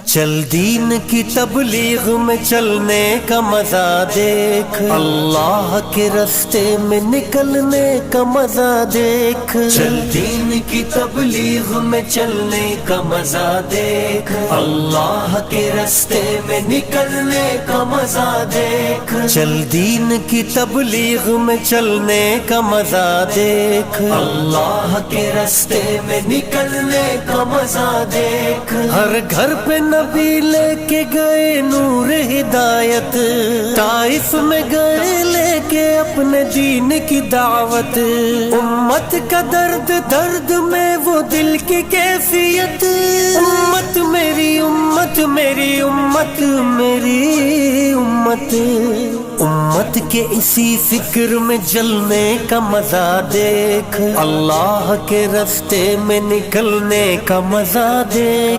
चल दीन की तबलीग में चलने का मजा देख, अल्लाह के रास्ते में निकलने का मजा देख। चल दीन की तबलीग में चलने का मजा देख, अल्लाह के रास्ते में निकलने का मजा देख। चल दीन की तबलीग में चलने का मजा देख, अल्लाह के रास्ते में निकलने का मजा देख। हर घर पे नबी लेके गए नूर हिदायत, ताइफ में गए लेके अपने दीन की दावत। उम्मत का दर्द दर्द में वो दिल की कैफियत, उम्मत मेरी उम्मत मेरी उम्मत मेरी उम्मत। उम्मत के इसी फिक्र में जलने का मजा देख, अल्लाह के रास्ते में निकलने का मजा देख।